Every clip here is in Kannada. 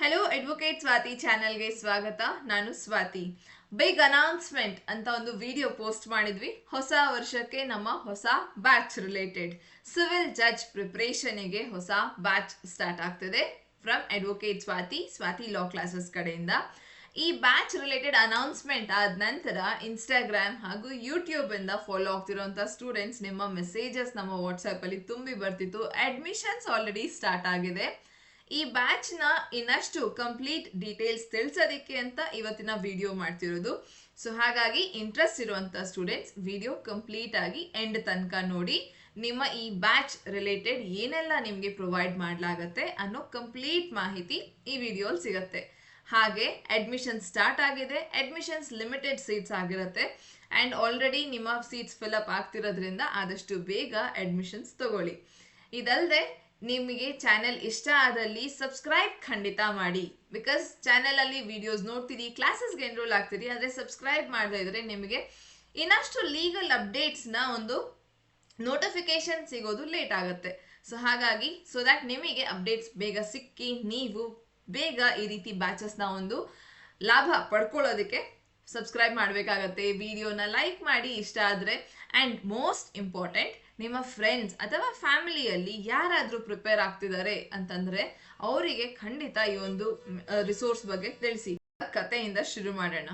ಹಲೋ ಅಡ್ವೊಕೇಟ್ ಸ್ವಾತಿ ಚಾನೆಲ್ಗೆ ಸ್ವಾಗತ. ನಾನು ಸ್ವಾತಿ. ಬಿಗ್ ಅನೌನ್ಸ್ಮೆಂಟ್ ಅಂತ ಒಂದು ವಿಡಿಯೋ ಪೋಸ್ಟ್ ಮಾಡಿದ್ವಿ. ಹೊಸ ವರ್ಷಕ್ಕೆ ನಮ್ಮ ಹೊಸ ಬ್ಯಾಚ್ ರಿಲೇಟೆಡ್ ಸಿವಿಲ್ ಜಡ್ಜ್ ಪ್ರಿಪರೇಷನ್ಗೆ ಹೊಸ ಬ್ಯಾಚ್ ಸ್ಟಾರ್ಟ್ ಆಗ್ತಿದೆ from advocate Swathi law classes ಕಡೆಯಿಂದ. ಈ ಬ್ಯಾಚ್ ರಿಲೇಟೆಡ್ ಅನೌನ್ಸ್ಮೆಂಟ್ ಆದ ನಂತರ ಇನ್ಸ್ಟಾಗ್ರಾಮ್ ಹಾಗೂ ಯೂಟ್ಯೂಬ್ ಇಂದ ಫಾಲೋ ಆಗ್ತಿರುವಂತಹ ಸ್ಟೂಡೆಂಟ್ಸ್ ನಿಮ್ಮ ಮೆಸೇಜಸ್ ನಮ್ಮ ವಾಟ್ಸ್ಆಪ್ ಅಲ್ಲಿ ತುಂಬಿ ಬರ್ತಿತ್ತು. ಅಡ್ಮಿಷನ್ಸ್ ಆಲ್ರೆಡಿ ಸ್ಟಾರ್ಟ್ ಆಗಿದೆ. ಈ ಬ್ಯಾಚ್ ನ ಇನ್ನಷ್ಟು ಕಂಪ್ಲೀಟ್ ಡೀಟೇಲ್ಸ್ ತಿಳಿಸೋದಕ್ಕೆ ಅಂತ ಇವತ್ತಿನ ವಿಡಿಯೋ ಮಾಡ್ತಿರೋದು. ಸೊ ಹಾಗಾಗಿ ಇಂಟ್ರೆಸ್ಟ್ ಇರುವಂತ ಸ್ಟೂಡೆಂಟ್ಸ್ ವಿಡಿಯೋ ಕಂಪ್ಲೀಟ್ ಆಗಿ ಎಂಡ್ ತನಕ ನೋಡಿ. ನಿಮ್ಮ ಈ ಬ್ಯಾಚ್ ರಿಲೇಟೆಡ್ ಏನೆಲ್ಲ ನಿಮಗೆ ಪ್ರೊವೈಡ್ ಮಾಡಲಾಗತ್ತೆ ಅನ್ನೋ ಕಂಪ್ಲೀಟ್ ಮಾಹಿತಿ ಈ ವಿಡಿಯೋಲ್ ಸಿಗತ್ತೆ. ಹಾಗೆ ಅಡ್ಮಿಷನ್ ಸ್ಟಾರ್ಟ್ ಆಗಿದೆ. ಅಡ್ಮಿಷನ್ಸ್ ಲಿಮಿಟೆಡ್ ಸೀಟ್ಸ್ ಆಗಿರುತ್ತೆ ಅಂಡ್ ಆಲ್ರೆಡಿ ನಿಮ್ಮ ಸೀಟ್ಸ್ ಫಿಲ್ಅಪ್ ಆಗ್ತಿರೋದ್ರಿಂದ ಆದಷ್ಟು ಬೇಗ ಅಡ್ಮಿಷನ್ಸ್ ತಗೊಳ್ಳಿ. ಇದಲ್ಲದೆ ನಿಮಗೆ ಚಾನೆಲ್ ಇಷ್ಟ ಆದಲ್ಲಿ ಸಬ್ಸ್ಕ್ರೈಬ್ ಖಂಡಿತ ಮಾಡಿ. ಬಿಕಾಸ್ ಚಾನೆಲ್ ಅಲ್ಲಿ ವಿಡಿಯೋಸ್ ನೋಡ್ತೀರಿ, ಕ್ಲಾಸಸ್ಗೆ ಎನ್ರೋಲ್ ಆಗ್ತೀರಿ, ಆದರೆ ಸಬ್ಸ್ಕ್ರೈಬ್ ಮಾಡದೇ ಇದ್ರೆ ನಿಮಗೆ ಇನ್ನಷ್ಟು ಲೀಗಲ್ ಅಪ್ಡೇಟ್ಸ್ ನ ಒಂದು ನೋಟಿಫಿಕೇಶನ್ ಸಿಗೋದು ಲೇಟ್ ಆಗುತ್ತೆ. ಸೊ ಹಾಗಾಗಿ ಸೊ ದಟ್ ನಿಮಗೆ ಅಪ್ಡೇಟ್ಸ್ ಬೇಗ ಸಿಕ್ಕಿ ನೀವು ಬೇಗ ಈ ರೀತಿ ಬ್ಯಾಚಸ್ ನ ಒಂದು ಲಾಭ ಪಡ್ಕೊಳ್ಳೋದಕ್ಕೆ ಸಬ್ಸ್ಕ್ರೈಬ್ ಮಾಡಬೇಕಾಗತ್ತೆ. ವಿಡಿಯೋನ ಲೈಕ್ ಮಾಡಿ ಇಷ್ಟ ಆದರೆ. ಅಂಡ್ ಮೋಸ್ಟ್ ಇಂಪಾರ್ಟೆಂಟ್, ನಿಮ್ಮ ಫ್ರೆಂಡ್ಸ್ ಅಥವಾ ಫ್ಯಾಮಿಲಿಯಲ್ಲಿ ಯಾರಾದರೂ ಪ್ರಿಪೇರ್ ಆಗ್ತಿದ್ದಾರೆ ಅಂತಂದ್ರೆ ಅವರಿಗೆ ಖಂಡಿತ ಈ ಒಂದು ರಿಸೋರ್ಸ್ ಬಗ್ಗೆ ತಿಳಿಸಿ. ಕಥೆಯಿಂದ ಶುರು ಮಾಡೋಣ.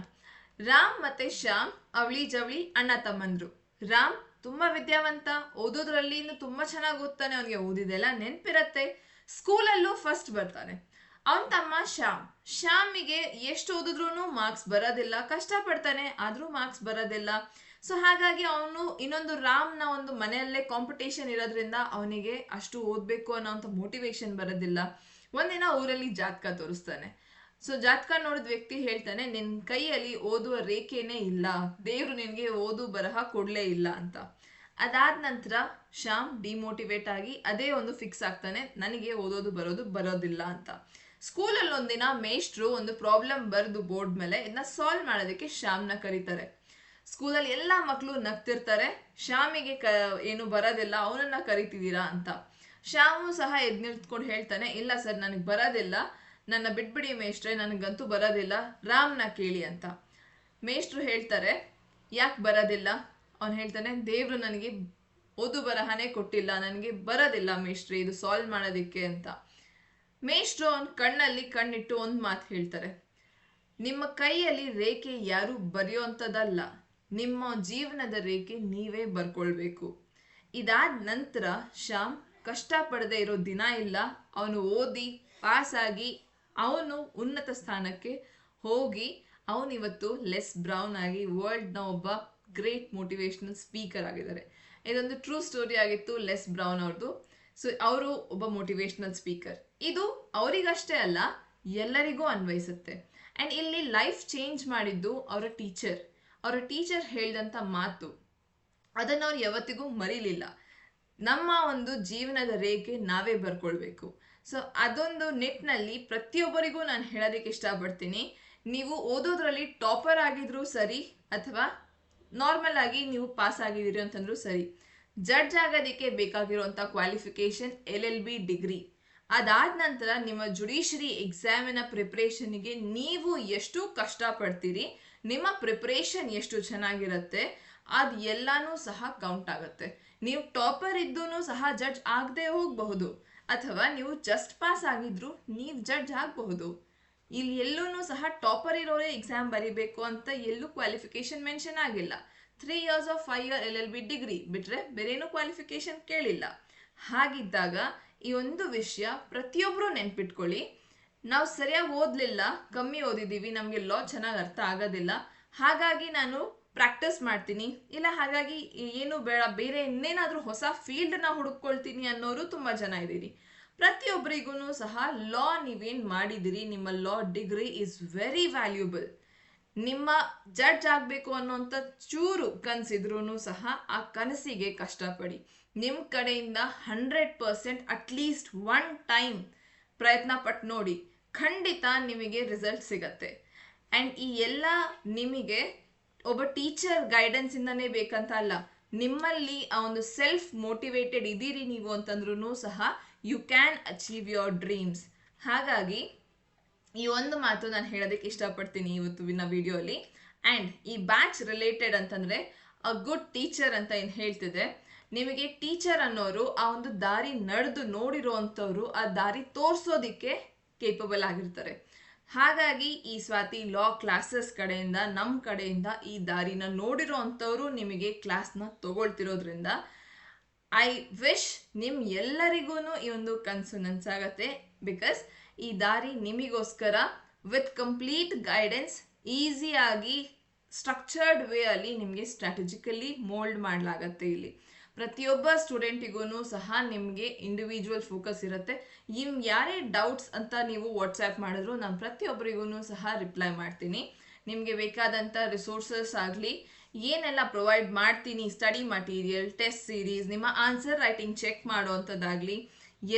ರಾಮ್ ಮತ್ತೆ ಶ್ಯಾಮ್ ಅವಳಿ ಜವಳಿ ಅಣ್ಣ ತಮ್ಮಂದ್ರು. ರಾಮ್ ತುಂಬಾ ವಿದ್ಯಾವಂತ, ಓದೋದ್ರಲ್ಲಿ ತುಂಬಾ ಚೆನ್ನಾಗಿ ಓದ್ತಾನೆ, ಅವನಿಗೆ ಓದಿದೆಲ್ಲ ನೆನ್ಪಿರತ್ತೆ, ಸ್ಕೂಲಲ್ಲೂ ಫಸ್ಟ್ ಬರ್ತಾನೆ. ಅವನ್ ತಮ್ಮ ಶ್ಯಾಮಿಗೆ ಎಷ್ಟು ಓದಿದ್ರು ಮಾರ್ಕ್ಸ್ ಬರೋದಿಲ್ಲ, ಕಷ್ಟ ಪಡ್ತಾನೆ ಆದ್ರೂ ಮಾರ್ಕ್ಸ್ ಬರೋದಿಲ್ಲ. ಸೊ ಹಾಗಾಗಿ ಅವನು ಇನ್ನೊಂದು ರಾಮ್ನ ಒಂದು ಮನೆಯಲ್ಲೇ ಕಾಂಪಿಟೇಷನ್ ಇರೋದ್ರಿಂದ ಅವನಿಗೆ ಅಷ್ಟು ಓದ್ಬೇಕು ಅನ್ನೋಂಥ ಮೋಟಿವೇಶನ್ ಬರೋದಿಲ್ಲ. ಒಂದಿನ ಊರಲ್ಲಿ ಜಾತಕ ತೋರಿಸ್ತಾನೆ. ಸೊ ಜಾತಕ ನೋಡಿದ ವ್ಯಕ್ತಿ ಹೇಳ್ತಾನೆ, ನಿನ್ ಕೈಯಲ್ಲಿ ಓದುವ ರೇಖೆನೇ ಇಲ್ಲ, ದೇವ್ರು ನಿನ್ಗೆ ಓದು ಬರಹ ಕೊಡ್ಲೇ ಇಲ್ಲ ಅಂತ. ಅದಾದ ನಂತರ ಶ್ಯಾಮ್ ಡಿಮೋಟಿವೇಟ್ ಆಗಿ ಅದೇ ಒಂದು ಫಿಕ್ಸ್ ಆಗ್ತಾನೆ, ನನಗೆ ಓದೋದು ಬರೋದಿಲ್ಲ ಅಂತ. ಸ್ಕೂಲಲ್ಲಿ ಒಂದಿನ ಮೇಷ್ಟ್ರು ಒಂದು ಪ್ರಾಬ್ಲಮ್ ಬರೆದು ಬೋರ್ಡ್ ಮೇಲೆ ಇದನ್ನ ಸಾಲ್ವ್ ಮಾಡೋದಕ್ಕೆ ಶ್ಯಾಮ್ನ ಕರೀತಾರೆ. ಸ್ಕೂಲಲ್ಲಿ ಎಲ್ಲ ಮಕ್ಕಳು ನಗ್ತಿರ್ತಾರೆ, ಶ್ಯಾಮಿಗೆ ಏನು ಬರೋದಿಲ್ಲ, ಅವನನ್ನ ಕರಿತಿದ್ದೀರಾ ಅಂತ. ಶ್ಯಾಮು ಸಹ ಎದ್ ನಿಲ್ತ್ಕೊಂಡು ಹೇಳ್ತಾನೆ, ಇಲ್ಲ ಸರ್ ನನಗೆ ಬರೋದಿಲ್ಲ, ನನ್ನ ಬಿಟ್ಬಿಡಿ ಮೇಷ್ಟ್ರೆ, ನನಗಂತೂ ಬರೋದಿಲ್ಲ, ರಾಮ್ನ ಕೇಳಿ ಅಂತ. ಮೇಷ್ಟ್ರು ಹೇಳ್ತಾರೆ, ಯಾಕೆ ಬರೋದಿಲ್ಲ? ಅವನು ಹೇಳ್ತಾನೆ, ದೇವ್ರು ನನಗೆ ಓದು ಬರಹನೇ ಕೊಟ್ಟಿಲ್ಲ, ನನಗೆ ಬರೋದಿಲ್ಲ ಮೇಷ್ಟ್ರೆ ಇದು ಸಾಲ್ವ್ ಮಾಡೋದಿಕ್ಕೆ ಅಂತ. ಮೇಷ್ಟ್ರು ಅವನ ಕಣ್ಣಲ್ಲಿ ಕಣ್ಣಿಟ್ಟು ಒಂದು ಮಾತು ಹೇಳ್ತಾರೆ, ನಿಮ್ಮ ಕೈಯಲ್ಲಿ ರೇಖೆ ಯಾರು ಬರೆಯೋಂಥದ್ದಲ್ಲ, ನಿಮ್ಮ ಜೀವನದ ರೇಖೆ ನೀವೇ ಬರ್ಕೊಳ್ಬೇಕು. ಇದಾದ ನಂತರ ಶ್ಯಾಮ್ ಕಷ್ಟಪಡದೆ ಇರೋ ದಿನ ಇಲ್ಲ. ಅವನು ಓದಿ ಪಾಸ್ ಆಗಿ ಅವನು ಉನ್ನತ ಸ್ಥಾನಕ್ಕೆ ಹೋಗಿ ಅವನಿವತ್ತು ಲೆಸ್ ಬ್ರೌನ್ ಆಗಿ ವರ್ಲ್ಡ್ನ ಒಬ್ಬ ಗ್ರೇಟ್ ಮೋಟಿವೇಶನಲ್ ಸ್ಪೀಕರ್ ಆಗಿದ್ದಾರೆ. ಇದೊಂದು ಟ್ರೂ ಸ್ಟೋರಿ ಆಗಿತ್ತು ಲೆಸ್ ಬ್ರೌನ್ ಅವ್ರದ್ದು. ಸೊ ಅವರು ಒಬ್ಬ ಮೋಟಿವೇಶನಲ್ ಸ್ಪೀಕರ್. ಇದು ಅವರಿಗಷ್ಟೇ ಅಲ್ಲ, ಎಲ್ಲರಿಗೂ ಅನ್ವಯಿಸುತ್ತೆ. ಅಂಡ್ ಇಲ್ಲಿ ಲೈಫ್ ಚೇಂಜ್ ಮಾಡಿದ್ದು ಅವರ ಟೀಚರ್ ಹೇಳಿದಂಥ ಮಾತು, ಅದನ್ನು ಅವ್ರು ಯಾವತ್ತಿಗೂ ಮರೀಲಿಲ್ಲ. ನಮ್ಮ ಒಂದು ಜೀವನದ ರೇಖೆ ನಾವೇ ಬರ್ಕೊಳ್ಬೇಕು. ಸೊ ಅದೊಂದು ನಿಟ್ಟಿನಲ್ಲಿ ಪ್ರತಿಯೊಬ್ಬರಿಗೂ ನಾನು ಹೇಳೋದಕ್ಕೆ ಇಷ್ಟಪಡ್ತೀನಿ, ನೀವು ಓದೋದ್ರಲ್ಲಿ ಟಾಪರ್ ಆಗಿದ್ರು ಸರಿ ಅಥವಾ ನಾರ್ಮಲ್ ಆಗಿ ನೀವು ಪಾಸ್ ಆಗಿದ್ದೀರಿ ಅಂತಂದ್ರೂ ಸರಿ, ಜಡ್ಜ್ ಆಗೋದಕ್ಕೆ ಬೇಕಾಗಿರುವಂಥ ಕ್ವಾಲಿಫಿಕೇಶನ್ LLB ಡಿಗ್ರಿ. ಅದಾದ ನಂತರ ನಿಮ್ಮ ಜುಡಿಷರಿ ಎಕ್ಸಾಮಿನ ಪ್ರಿಪ್ರೇಷನ್ಗೆ ನೀವು ಎಷ್ಟು ಕಷ್ಟಪಡ್ತೀರಿ, ನಿಮ್ಮ ಪ್ರಿಪ್ರೇಷನ್ ಎಷ್ಟು ಚೆನ್ನಾಗಿರುತ್ತೆ, ಅದು ಎಲ್ಲಾನು ಸಹ ಕೌಂಟ್ ಆಗುತ್ತೆ. ನೀವು ಟಾಪರ್ ಇದ್ದೂ ಸಹ ಜಡ್ಜ್ ಆಗದೆ ಹೋಗಬಹುದು, ಅಥವಾ ನೀವು ಜಸ್ಟ್ ಪಾಸ್ ಆಗಿದ್ರು ನೀವು ಜಡ್ಜ್ ಆಗಬಹುದು. ಇಲ್ಲಿ ಎಲ್ಲೂ ಸಹ ಟಾಪರ್ ಇರೋರೇ ಎಕ್ಸಾಮ್ ಬರೀಬೇಕು ಅಂತ ಎಲ್ಲೂ ಕ್ವಾಲಿಫಿಕೇಶನ್ ಮೆನ್ಷನ್ ಆಗಿಲ್ಲ. 3 years or 5 year LLB degree ಬಿಟ್ರೆ ಬೇರೇನೂ ಕ್ವಾಲಿಫಿಕೇಶನ್ ಕೇಳಿಲ್ಲ. ಹಾಗಿದ್ದಾಗ ಈ ಒಂದು ವಿಷಯ ಪ್ರತಿಯೊಬ್ಬರು ನೆನ್ಪಿಟ್ಕೊಳ್ಳಿ. ನಾವು ಸರಿಯಾಗಿ ಓದಲಿಲ್ಲ, ಕಮ್ಮಿ ಓದಿದ್ದೀವಿ, ನಮಗೆ ಲಾ ಚೆನ್ನಾಗಿ ಅರ್ಥ ಆಗೋದಿಲ್ಲ, ಹಾಗಾಗಿ ನಾನು ಪ್ರಾಕ್ಟೀಸ್ ಮಾಡ್ತೀನಿ, ಇಲ್ಲ ಹಾಗಾಗಿ ಏನು ಬೇಡ ಬೇರೆ ಇನ್ನೇನಾದರೂ ಹೊಸ ಫೀಲ್ಡ್ನ ಹುಡುಕೊಳ್ತೀನಿ ಅನ್ನೋರು ತುಂಬ ಜನ ಇದ್ದೀರಿ. ಪ್ರತಿಯೊಬ್ಬರಿಗೂ ಸಹ ಲಾ ನೀವೇನು ಮಾಡಿದಿರಿ, ನಿಮ್ಮ ಲಾ ಡಿಗ್ರಿ ಈಸ್ ವೆರಿ ವ್ಯಾಲ್ಯೂಬಲ್. ನಿಮ್ಮ ಜಡ್ಜ್ ಆಗಬೇಕು ಅನ್ನೋಂಥ ಚೂರು ಕನಸಿದ್ರೂ ಸಹ ಆ ಕನಸಿಗೆ ಕಷ್ಟಪಡಿ. ನಿಮ್ಮ ಕಡೆಯಿಂದ 100% ಅಟ್ಲೀಸ್ಟ್ 1 ಟೈಮ್ ಪ್ರಯತ್ನ ಪಟ್ಟು ನೋಡಿ, ಖಂಡಿತ ನಿಮಗೆ ರಿಸಲ್ಟ್ ಸಿಗತ್ತೆ. ಆ್ಯಂಡ್ ಈ ಎಲ್ಲ ನಿಮಗೆ ಒಬ್ಬ ಟೀಚರ್ ಗೈಡೆನ್ಸಿಂದನೇ ಬೇಕಂತ ಅಲ್ಲ, ನಿಮ್ಮಲ್ಲಿ ಆ ಒಂದು ಸೆಲ್ಫ್ ಮೋಟಿವೇಟೆಡ್ ಇದ್ದೀರಿ ನೀವು ಅಂತಂದ್ರೂ ಸಹ you can achieve your dreams. ಹಾಗಾಗಿ ಈ ಒಂದು ಮಾತು ನಾನು ಹೇಳೋದಕ್ಕೆ ಇಷ್ಟಪಡ್ತೀನಿ ಇವತ್ತಿನ ವಿಡಿಯೋಲಿ. ಆ್ಯಂಡ್ ಈ ಬ್ಯಾಚ್ ರಿಲೇಟೆಡ್ ಅಂತಂದರೆ ಅ ಗುಡ್ ಟೀಚರ್ ಅಂತ ಏನು ಹೇಳ್ತಿದೆ, ನಿಮಗೆ ಟೀಚರ್ ಅನ್ನೋರು ಆ ಒಂದು ದಾರಿ ನಡೆದು ನೋಡಿರೋ ಅಂಥವ್ರು ಆ ದಾರಿ ತೋರಿಸೋದಿಕ್ಕೆ ಕೇಪಬಲ್ ಆಗಿರ್ತಾರೆ. ಹಾಗಾಗಿ ಈ ಸ್ವಾತಿ ಲಾ ಕ್ಲಾಸಸ್ ಕಡೆಯಿಂದ ನಮ್ಮ ಕಡೆಯಿಂದ ಈ ದಾರಿನ ನೋಡಿರೋ ಅಂಥವ್ರು ನಿಮಗೆ ಕ್ಲಾಸ್ನ ತಗೊಳ್ತಿರೋದ್ರಿಂದ ಐ ವಿಶ್ ನಿಮ್ ಎಲ್ಲರಿಗೂ ಈ ಒಂದು ಕನಸು ನನ್ಸಾಗತ್ತೆ. ಬಿಕಾಸ್ ಈ ದಾರಿ ನಿಮಗೋಸ್ಕರ ವಿತ್ ಕಂಪ್ಲೀಟ್ ಗೈಡೆನ್ಸ್ ಈಸಿಯಾಗಿ ಸ್ಟ್ರಕ್ಚರ್ಡ್ ವೇ ಅಲ್ಲಿ ನಿಮಗೆ ಸ್ಟ್ರಾಟಜಿಕಲಿ ಮೋಲ್ಡ್ ಮಾಡಲಾಗತ್ತೆ. ಇಲ್ಲಿ ಪ್ರತಿಯೊಬ್ಬ ಸ್ಟೂಡೆಂಟಿಗೂ ಸಹ ನಿಮಗೆ ಇಂಡಿವಿಜುವಲ್ ಫೋಕಸ್ ಇರುತ್ತೆ. ಯಾರೇ ಡೌಟ್ಸ್ ಅಂತ ನೀವು ವಾಟ್ಸ್ಆ್ಯಪ್ ಮಾಡಿದ್ರು ನಾನು ಪ್ರತಿಯೊಬ್ಬರಿಗೂ ಸಹ ರಿಪ್ಲೈ ಮಾಡ್ತೀನಿ. ನಿಮಗೆ ಬೇಕಾದಂಥ ರಿಸೋರ್ಸಸ್ ಆಗಲಿ ಏನೆಲ್ಲ ಪ್ರೊವೈಡ್ ಮಾಡ್ತೀನಿ, ಸ್ಟಡಿ ಮಟೀರಿಯಲ್, ಟೆಸ್ಟ್ ಸೀರೀಸ್, ನಿಮ್ಮ ಆನ್ಸರ್ ರೈಟಿಂಗ್ ಚೆಕ್ ಮಾಡೋವಂಥದ್ದಾಗಲಿ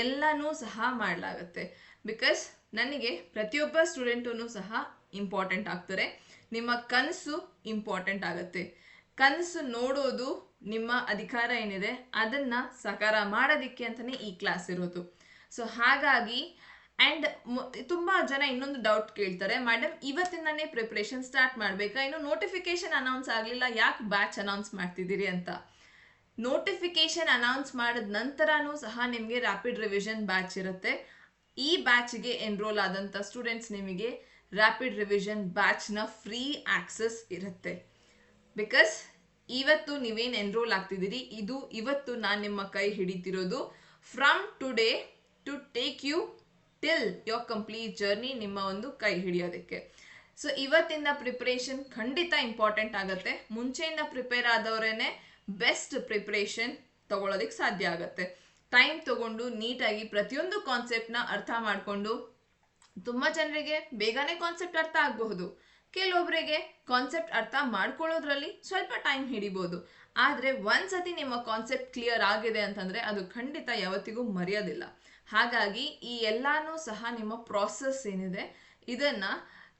ಎಲ್ಲನೂ ಸಹ ಮಾಡಲಾಗುತ್ತೆ. ಬಿಕಾಸ್ ನನಗೆ ಪ್ರತಿಯೊಬ್ಬ ಸ್ಟೂಡೆಂಟೂ ಸಹ ಇಂಪಾರ್ಟೆಂಟ್ ಆಗ್ತಾರೆ. ನಿಮ್ಮ ಕನಸು ಇಂಪಾರ್ಟೆಂಟ್ ಆಗುತ್ತೆ. ಕನಸು ನೋಡೋದು ನಿಮ್ಮ ಅಧಿಕಾರ ಏನಿದೆ ಅದನ್ನು ಸಾಕಾರ ಮಾಡೋದಕ್ಕೆ ಅಂತಲೇ ಈ ಕ್ಲಾಸ್ ಇರೋದು. ಸೊ ಹಾಗಾಗಿ ಆ್ಯಂಡ್ ತುಂಬ ಜನ ಇನ್ನೊಂದು ಡೌಟ್ ಕೇಳ್ತಾರೆ, ಮೇಡಮ್ ಇವತ್ತಿಂದನೇ ಪ್ರಿಪ್ರೇಷನ್ ಸ್ಟಾರ್ಟ್ ಮಾಡಬೇಕಾ, ಇನ್ನು ನೋಟಿಫಿಕೇಶನ್ ಅನೌನ್ಸ್ ಆಗಲಿಲ್ಲ, ಯಾಕೆ ಬ್ಯಾಚ್ ಅನೌನ್ಸ್ ಮಾಡ್ತಿದ್ದೀರಿ ಅಂತ. ನೋಟಿಫಿಕೇಶನ್ ಅನೌನ್ಸ್ ಮಾಡಿದ ನಂತರನೂ ಸಹ ನಿಮಗೆ ರ್ಯಾಪಿಡ್ ರಿವಿಷನ್ ಬ್ಯಾಚ್ ಇರುತ್ತೆ. ಈ ಬ್ಯಾಚ್ಗೆ ಎನ್ರೋಲ್ ಆದಂಥ ಸ್ಟೂಡೆಂಟ್ಸ್ ನಿಮಗೆ ರ್ಯಾಪಿಡ್ ರಿವಿಷನ್ ಬ್ಯಾಚ್ನ ಫ್ರೀ ಆಕ್ಸೆಸ್ ಇರುತ್ತೆ. ಬಿಕಾಸ್ ಇವತ್ತು ನೀವೇನು ಎನ್ರೋಲ್ ಆಗ್ತಿದ್ದೀರಿ, ಇದು ಇವತ್ತು ನಾನು ನಿಮ್ಮ ಕೈ ಹಿಡಿತಿರೋದು from today to take you till your complete journey, ನಿಮ್ಮ ಒಂದು ಕೈ ಹಿಡಿಯೋದಕ್ಕೆ. ಸೊ ಇವತ್ತಿಂದ ಪ್ರಿಪ್ರೇಷನ್ ಖಂಡಿತ ಇಂಪಾರ್ಟೆಂಟ್ ಆಗುತ್ತೆ. ಮುಂಚೆಯಿಂದ ಪ್ರಿಪೇರ್ ಆದವರೇನೆ ಬೆಸ್ಟ್ ಪ್ರಿಪ್ರೇಷನ್ ತಗೊಳ್ಳೋದಕ್ಕೆ ಸಾಧ್ಯ ಆಗುತ್ತೆ. ಟೈಮ್ ತಗೊಂಡು ನೀಟಾಗಿ ಪ್ರತಿಯೊಂದು ಕಾನ್ಸೆಪ್ಟ್ನ ಅರ್ಥ ಮಾಡಿಕೊಂಡು, ತುಂಬ ಜನರಿಗೆ ಬೇಗನೆ ಕಾನ್ಸೆಪ್ಟ್ ಅರ್ಥ ಆಗಬಹುದು, ಕೆಲವೊಬ್ಬರಿಗೆ ಕಾನ್ಸೆಪ್ಟ್ ಅರ್ಥ ಮಾಡ್ಕೊಳ್ಳೋದ್ರಲ್ಲಿ ಸ್ವಲ್ಪ ಟೈಮ್ ಹಿಡಿಬೋದು. ಆದರೆ ಒಂದ್ಸತಿ ನಿಮ್ಮ ಕಾನ್ಸೆಪ್ಟ್ ಕ್ಲಿಯರ್ ಆಗಿದೆ ಅಂತಂದರೆ ಅದು ಖಂಡಿತ ಯಾವತ್ತಿಗೂ ಮರೆಯೋದಿಲ್ಲ. ಹಾಗಾಗಿ ಈ ಎಲ್ಲನೂ ಸಹ ನಿಮ್ಮ ಪ್ರಾಸೆಸ್ ಏನಿದೆ ಇದನ್ನು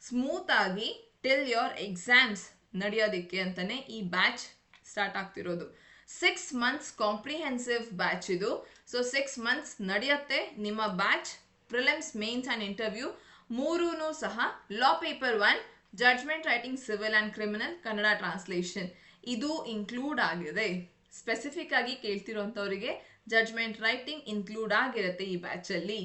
ಸ್ಮೂತಾಗಿ ಟಿಲ್ ಯೋರ್ ಎಕ್ಸಾಮ್ಸ್ ನಡೆಯೋದಕ್ಕೆ ಅಂತಲೇ ಈ ಬ್ಯಾಚ್ ಸ್ಟಾರ್ಟ್ ಆಗ್ತಿರೋದು. 6 months ಕಾಂಪ್ರಿಹೆನ್ಸಿವ್ ಬ್ಯಾಚ್ ಇದು. ಸೊ 6 months ನಡೆಯುತ್ತೆ ನಿಮ್ಮ batch. Prelims, mains and interview ಮೂರೂ ಸಹ law paper 1, judgement writing civil and criminal, Kannada translation ಇದು ಇನ್ಕ್ಲೂಡ್ ಆಗಿದೆ. ಸ್ಪೆಸಿಫಿಕ್ ಆಗಿ ಕೇಳ್ತಿರೋಂಥವರಿಗೆ ಜಡ್ಜ್ಮೆಂಟ್ ರೈಟಿಂಗ್ ಇನ್ಕ್ಲೂಡ್ ಆಗಿರುತ್ತೆ ಈ ಬ್ಯಾಚಲ್ಲಿ.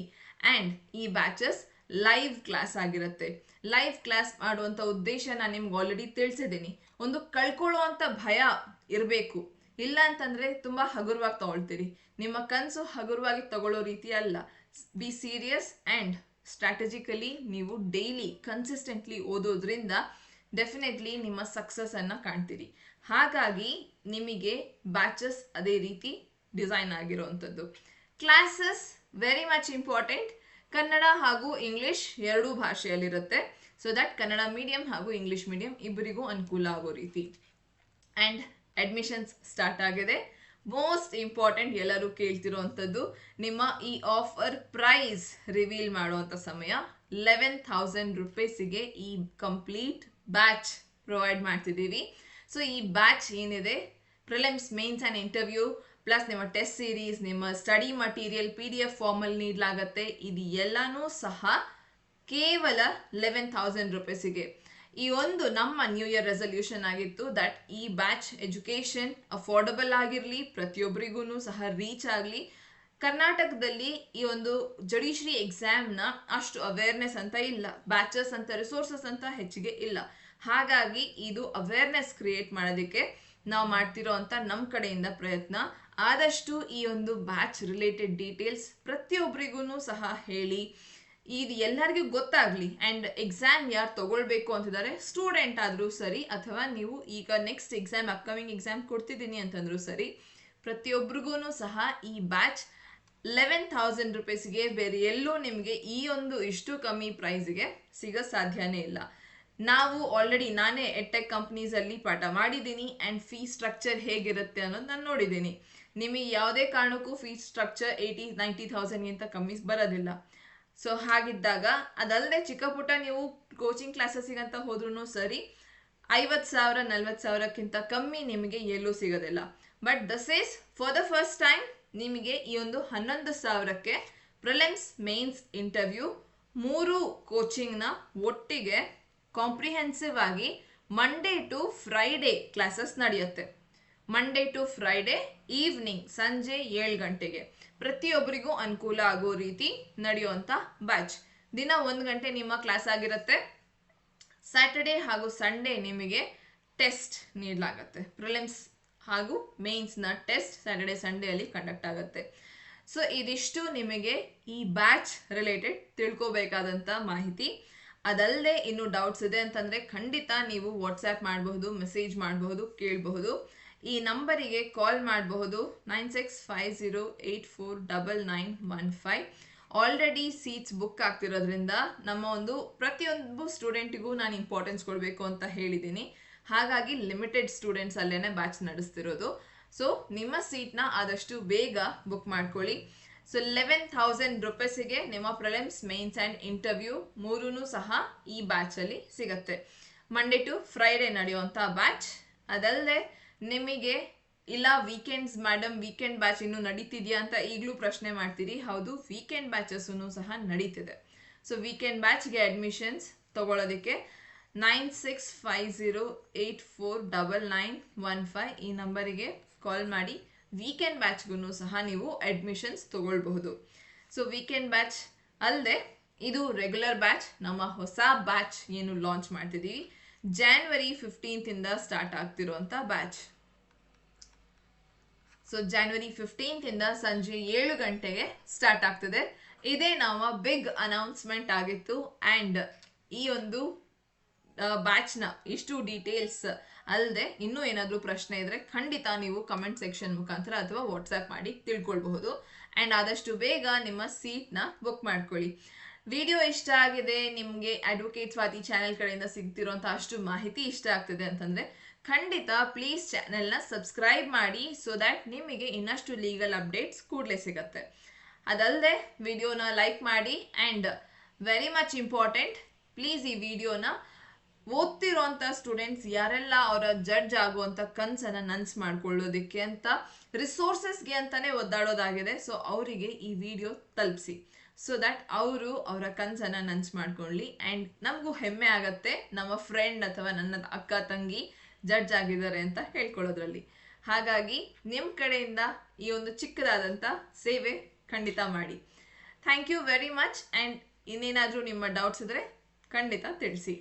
ಆ್ಯಂಡ್ ಈ ಬ್ಯಾಚಸ್ ಲೈವ್ ಕ್ಲಾಸ್ ಆಗಿರುತ್ತೆ. ಲೈವ್ ಕ್ಲಾಸ್ ಮಾಡುವಂಥ ಉದ್ದೇಶ ನಾನು ನಿಮ್ಗೆ ಆಲ್ರೆಡಿ ತಿಳಿಸಿದ್ದೀನಿ. ಒಂದು ಕಳ್ಕೊಳ್ಳುವಂಥ ಭಯ ಇರಬೇಕು, ಇಲ್ಲ ಅಂತಂದರೆ ತುಂಬ ಹಗುರವಾಗಿ ತಗೊಳ್ತೀರಿ. ನಿಮ್ಮ ಕನಸು ಹಗುರವಾಗಿ ತಗೊಳ್ಳೋ ರೀತಿ ಅಲ್ಲ. ಬಿ ಸೀರಿಯಸ್ ಆ್ಯಂಡ್ ಸ್ಟ್ರಾಟಜಿಕಲಿ ನೀವು ಡೈಲಿ ಕನ್ಸಿಸ್ಟೆಂಟ್ಲಿ ಓದೋದ್ರಿಂದ ಡೆಫಿನೆಟ್ಲಿ ನಿಮ್ಮ ಸಕ್ಸಸ್ಸನ್ನು ಕಾಣ್ತೀರಿ. ಹಾಗಾಗಿ ನಿಮಗೆ ಬ್ಯಾಚಸ್ ಅದೇ ರೀತಿ ಡಿಸೈನ್ ಆಗಿರೋವಂಥದ್ದು. Classes very much important. Kannada ಹಾಗೂ ಇಂಗ್ಲಿಷ್ ಎರಡೂ ಭಾಷೆಯಲ್ಲಿರುತ್ತೆ. ಸೊ ದಟ್ ಕನ್ನಡ ಮೀಡಿಯಂ ಹಾಗೂ ಇಂಗ್ಲಿಷ್ ಮೀಡಿಯಂ ಇಬ್ಬರಿಗೂ ಅನುಕೂಲ ಆಗೋ ರೀತಿ. ಆ್ಯಂಡ್ ಅಡ್ಮಿಷನ್ಸ್ ಸ್ಟಾರ್ಟ್ ಆಗಿದೆ. ಮೋಸ್ಟ್ ಇಂಪಾರ್ಟೆಂಟ್, ಎಲ್ಲರೂ ಕೇಳ್ತಿರೋವಂಥದ್ದು, ನಿಮ್ಮ ಈ ಆಫರ್ ಪ್ರೈಸ್ ರಿವೀಲ್ ಮಾಡುವಂಥ ಸಮಯ. 11,000 rupeesಗೆ ಈ ಕಂಪ್ಲೀಟ್ ಬ್ಯಾಚ್ ಪ್ರೊವೈಡ್ ಮಾಡ್ತಿದ್ದೀವಿ. ಸೊ ಈ ಬ್ಯಾಚ್ ಏನಿದೆ, prelims, mains and interview plus ನಿಮ್ಮ ಟೆಸ್ಟ್ ಸೀರೀಸ್, ನಿಮ್ಮ ಸ್ಟಡಿ ಮಟೀರಿಯಲ್ PDF ಫಾರ್ಮಲ್ಲಿ ನೀಡಲಾಗತ್ತೆ. ಇದು ಎಲ್ಲನೂ ಸಹ ಕೇವಲ 11,000 rupeesಗೆ. ಈ ಒಂದು ನಮ್ಮ ನ್ಯೂ ಇಯರ್ ರೆಸಲ್ಯೂಷನ್ ಆಗಿತ್ತು ದಟ್ ಈ ಬ್ಯಾಚ್ ಎಜುಕೇಷನ್ ಅಫೋರ್ಡಬಲ್ ಆಗಿರಲಿ, ಪ್ರತಿಯೊಬ್ಬರಿಗೂ ಸಹ ರೀಚ್ ಆಗಲಿ. ಕರ್ನಾಟಕದಲ್ಲಿ ಈ ಒಂದು ಜುಡಿಷರಿ ಎಕ್ಸಾಮ್ನ ಅಷ್ಟು ಅವೇರ್ನೆಸ್ ಅಂತ ಇಲ್ಲ, ಬ್ಯಾಚಸ್ ಅಂತ ರಿಸೋರ್ಸಸ್ ಅಂತ ಹೆಚ್ಚಿಗೆ ಇಲ್ಲ. ಹಾಗಾಗಿ ಇದು ಅವೇರ್ನೆಸ್ ಕ್ರಿಯೇಟ್ ಮಾಡೋದಕ್ಕೆ ನಾವು ಮಾಡ್ತಿರೋ ಅಂತ ನಮ್ಮ ಕಡೆಯಿಂದ ಪ್ರಯತ್ನ. ಆದಷ್ಟು ಈ ಒಂದು ಬ್ಯಾಚ್ ರಿಲೇಟೆಡ್ ಡೀಟೇಲ್ಸ್ ಪ್ರತಿಯೊಬ್ಬರಿಗೂ ಸಹ ಹೇಳಿ, ಇದು ಎಲ್ಲರಿಗೂ ಗೊತ್ತಾಗಲಿ. ಆ್ಯಂಡ್ ಎಕ್ಸಾಮ್ ಯಾರು ತಗೊಳ್ಬೇಕು ಅಂತಿದ್ದಾರೆ, ಸ್ಟೂಡೆಂಟ್ ಆದರೂ ಸರಿ ಅಥವಾ ನೀವು ಈಗ ನೆಕ್ಸ್ಟ್ ಎಕ್ಸಾಮ್ ಅಪ್ಕಮಿಂಗ್ ಎಕ್ಸಾಮ್ ಕೊಡ್ತಿದ್ದೀನಿ ಅಂತಂದರೂ ಸರಿ, ಪ್ರತಿಯೊಬ್ಬರಿಗೂ ಸಹ ಈ ಬ್ಯಾಚ್ 11,000 rupeesಗೆ ಬೇರೆ ಎಲ್ಲೂ ನಿಮಗೆ ಈ ಒಂದು ಇಷ್ಟು ಕಮ್ಮಿ ಪ್ರೈಸ್ಗೆ ಸಿಗೋ ಸಾಧ್ಯನೇ ಇಲ್ಲ. ನಾವು ಆಲ್ರೆಡಿ ನಾನೇ ಎಡ್ಟೆಕ್ ಕಂಪ್ನೀಸಲ್ಲಿ ಪಾಠ ಮಾಡಿದ್ದೀನಿ ಆ್ಯಂಡ್ ಫೀಸ್ ಸ್ಟ್ರಕ್ಚರ್ ಹೇಗಿರುತ್ತೆ ಅನ್ನೋದು ನಾನು ನೋಡಿದ್ದೀನಿ. ನಿಮಗೆ ಯಾವುದೇ ಕಾರಣಕ್ಕೂ ಫೀಸ್ ಸ್ಟ್ರಕ್ಚರ್ 80,000-90,000ಗಿಂತ ಕಮ್ಮಿ ಬರೋದಿಲ್ಲ. ಸೊ ಹಾಗಿದ್ದಾಗ ಅದಲ್ಲದೆ ಚಿಕ್ಕ ಪುಟ್ಟ ನೀವು ಕೋಚಿಂಗ್ ಕ್ಲಾಸಸ್ಸಿಗಂತ ಹೋದ್ರೂ ಸರಿ 50,000-40,000ಕ್ಕಿಂತ ಕಮ್ಮಿ ನಿಮಗೆ ಎಲ್ಲೂ ಸಿಗೋದಿಲ್ಲ. But this is for the first time ನಿಮಗೆ ಈ ಒಂದು 11,000ಕ್ಕೆ ಪ್ರಿಲಿಮ್ಸ್, ಮೇನ್ಸ್, ಇಂಟರ್ವ್ಯೂ ಮೂರು ಕೋಚಿಂಗ್ನ ಒಟ್ಟಿಗೆ ಕಾಂಪ್ರಿಹೆನ್ಸಿವ್ ಆಗಿ ಮಂಡೇ ಟು ಫ್ರೈಡೇ ಕ್ಲಾಸಸ್ ನಡೆಯುತ್ತೆ. ಮಂಡೇ ಟು ಫ್ರೈಡೇ ಈವ್ನಿಂಗ್ ಸಂಜೆ 7 ಗಂಟೆಗೆ ಪ್ರತಿಯೊಬ್ಬರಿಗೂ ಅನುಕೂಲ ಆಗೋ ರೀತಿ ನಡೆಯುವಂಥ ಬ್ಯಾಚ್. ದಿನ 1 ಗಂಟೆ ನಿಮ್ಮ ಕ್ಲಾಸ್ ಆಗಿರುತ್ತೆ. ಸ್ಯಾಟರ್ಡೇ ಹಾಗೂ ಸಂಡೇ ನಿಮಗೆ ಟೆಸ್ಟ್ ನೀಡಲಾಗತ್ತೆ. ಪ್ರಿಲಿಮ್ಸ್ ಹಾಗೂ ಮೇನ್ಸ್ನ ಟೆಸ್ಟ್ ಸ್ಯಾಟರ್ಡೇ ಸಂಡೇಯಲ್ಲಿ ಕಂಡಕ್ಟ್ ಆಗುತ್ತೆ. ಸೊ ಇದಿಷ್ಟು ನಿಮಗೆ ಈ ಬ್ಯಾಚ್ ರಿಲೇಟೆಡ್ ತಿಳ್ಕೋಬೇಕಾದಂಥ ಮಾಹಿತಿ. ಅದಲ್ಲದೆ ಇನ್ನು ಡೌಟ್ಸ್ ಇದೆ ಅಂತಂದರೆ ಖಂಡಿತ ನೀವು ವಾಟ್ಸ್ಆ್ಯಪ್ ಮಾಡಬಹುದು, ಮೆಸೇಜ್ ಮಾಡಬಹುದು, ಕೇಳಬಹುದು. ಈ ನಂಬರಿಗೆ ಕಾಲ್ ಮಾಡಬಹುದು 9650849915. ಆಲ್ರೆಡಿ ಸೀಟ್ಸ್ ಬುಕ್ ಆಗ್ತಿರೋದ್ರಿಂದ ನಮ್ಮ ಒಂದು ಪ್ರತಿಯೊಂದು ಸ್ಟೂಡೆಂಟಿಗೂ ನಾನು ಇಂಪಾರ್ಟೆನ್ಸ್ ಕೊಡಬೇಕು ಅಂತ ಹೇಳಿದ್ದೀನಿ. ಹಾಗಾಗಿ ಲಿಮಿಟೆಡ್ ಸ್ಟೂಡೆಂಟ್ಸ್ ಅಲ್ಲೇನೆ ಬ್ಯಾಚ್ ನಡೆಸ್ತಿರೋದು. ಸೊ ನಿಮ್ಮ ಸೀಟ್ನ ಆದಷ್ಟು ಬೇಗ ಬುಕ್ ಮಾಡ್ಕೊಳ್ಳಿ. ಸೊ 11,000 ರೂಪೀಸಿಗೆ ನಿಮ್ಮ ಪ್ರಿಲಿಮ್ಸ್, ಮೇನ್ಸ್ ಆ್ಯಂಡ್ ಇಂಟರ್ವ್ಯೂ ಮೂರೂ ಸಹ ಈ ಬ್ಯಾಚಲ್ಲಿ ಸಿಗುತ್ತೆ. ಮಂಡೇ ಟು ಫ್ರೈಡೇ ನಡೆಯುವಂಥ ಬ್ಯಾಚ್. ಅದಲ್ಲದೆ ನಿಮಗೆ ಇಲ್ಲ ವೀಕೆಂಡ್ಸ್ ಮೇಡಮ್ ವೀಕೆಂಡ್ ಬ್ಯಾಚ್ ಇನ್ನೂ ನಡೀತಿದೆಯಾ ಅಂತ ಈಗಲೂ ಪ್ರಶ್ನೆ ಮಾಡ್ತೀರಿ. ಹೌದು, ವೀಕೆಂಡ್ ಬ್ಯಾಚಸ್ಸೂ ಸಹ ನಡೀತಿದೆ. ಸೊ ವೀಕೆಂಡ್ ಬ್ಯಾಚ್ಗೆ ಅಡ್ಮಿಷನ್ಸ್ ತಗೊಳ್ಳೋದಕ್ಕೆ 9650849915 ಈ ನಂಬರಿಗೆ ಕಾಲ್ ಮಾಡಿ ವೀಕೆಂಡ್ ಬ್ಯಾಚ್ಗೂ ಸಹ ನೀವು ಅಡ್ಮಿಷನ್ಸ್ ತಗೊಳ್ಬಹುದು. ಸೊ ವೀಕೆಂಡ್ ಬ್ಯಾಚ್ ಅಲ್ಲದೆ ಇದು ರೆಗ್ಯುಲರ್ ಬ್ಯಾಚ್. ನಮ್ಮ ಹೊಸ ಬ್ಯಾಚ್ ಏನು ಲಾಂಚ್ ಮಾಡ್ತಿದ್ದೀವಿ January 15th ಸ್ಟಾರ್ಟ್ ಆಗ್ತಿರುವಂಥ ಬ್ಯಾಚ್. ಸೊ January 15th ಸಂಜೆ 7 ಗಂಟೆಗೆ ಸ್ಟಾರ್ಟ್ ಆಗ್ತದೆ. ಇದೇ ನಮ್ಮ ಬಿಗ್ ಅನೌನ್ಸ್ಮೆಂಟ್ ಆಗಿತ್ತು. ಆ್ಯಂಡ್ ಈ ಒಂದು ಬ್ಯಾಚ್ನ ಇಷ್ಟು ಡೀಟೇಲ್ಸ್ ಅಲ್ಲದೆ ಇನ್ನೂ ಏನಾದರೂ ಪ್ರಶ್ನೆ ಇದ್ದರೆ ಖಂಡಿತ ನೀವು ಕಮೆಂಟ್ ಸೆಕ್ಷನ್ ಮುಖಾಂತರ ಅಥವಾ ವಾಟ್ಸ್ಆ್ಯಪ್ ಮಾಡಿ ತಿಳ್ಕೊಳ್ಬಹುದು. ಆ್ಯಂಡ್ ಆದಷ್ಟು ಬೇಗ ನಿಮ್ಮ ಸೀಟ್ನ ಬುಕ್ ಮಾಡ್ಕೊಳ್ಳಿ. ವಿಡಿಯೋ ಇಷ್ಟ ಆಗಿದೆ, ನಿಮಗೆ ಅಡ್ವೊಕೇಟ್ ಸ್ವಾತಿ ಚಾನೆಲ್ ಕಡೆಯಿಂದ ಸಿಗ್ತಿರೋಂಥ ಅಷ್ಟು ಮಾಹಿತಿ ಇಷ್ಟ ಆಗ್ತಿದೆ ಅಂತಂದರೆ ಖಂಡಿತ ಪ್ಲೀಸ್ ಚಾನೆಲ್ನ ಸಬ್ಸ್ಕ್ರೈಬ್ ಮಾಡಿ. ಸೊ ದ್ಯಾಟ್ ನಿಮಗೆ ಇನ್ನಷ್ಟು ಲೀಗಲ್ ಅಪ್ಡೇಟ್ಸ್ ಕೂಡಲೇ ಸಿಗುತ್ತೆ. ಅದಲ್ಲದೆ ವಿಡಿಯೋನ ಲೈಕ್ ಮಾಡಿ. And very much important, please ಈ ವಿಡಿಯೋನ ಓದ್ತಿರೋಂಥ ಸ್ಟೂಡೆಂಟ್ಸ್ ಯಾರೆಲ್ಲ ಅವರ ಜಡ್ಜ್ ಆಗುವಂಥ ಕನಸನ್ನು ನನಸು ಮಾಡ್ಕೊಳ್ಳೋದಕ್ಕೆ ಅಂತ ರಿಸೋರ್ಸಸ್ಗೆ ಅಂತಲೇ ಒದ್ದಾಡೋದಾಗಿದೆ. ಸೊ ಅವರಿಗೆ ಈ ವಿಡಿಯೋ ತಲುಪಿಸಿ. ಸೊ ದ್ಯಾಟ್ ಅವರು ಅವರ ಕನಸನ್ನು ನನಸು ಮಾಡ್ಕೊಳ್ಳಿ. ಆ್ಯಂಡ್ ನಮಗೂ ಹೆಮ್ಮೆ ಆಗತ್ತೆ ನಮ್ಮ ಫ್ರೆಂಡ್ ಅಥವಾ ನನ್ನ ಅಕ್ಕ ತಂಗಿ ಜಡ್ಜ್ ಆಗಿದ್ದಾರೆ ಅಂತ ಹೇಳ್ಕೊಳ್ಳೋದ್ರಲ್ಲಿ. ಹಾಗಾಗಿ ನಿಮ್ಮ ಕಡೆಯಿಂದ ಈ ಒಂದು ಚಿಕ್ಕದಾದಂಥ ಸೇವೆ ಖಂಡಿತ ಮಾಡಿ. Thank you very much. And ಇನ್ನೇನಾದರೂ ನಿಮ್ಮ ಡೌಟ್ಸ್ ಇದ್ದರೆ ಖಂಡಿತ ತಿಳಿಸಿ.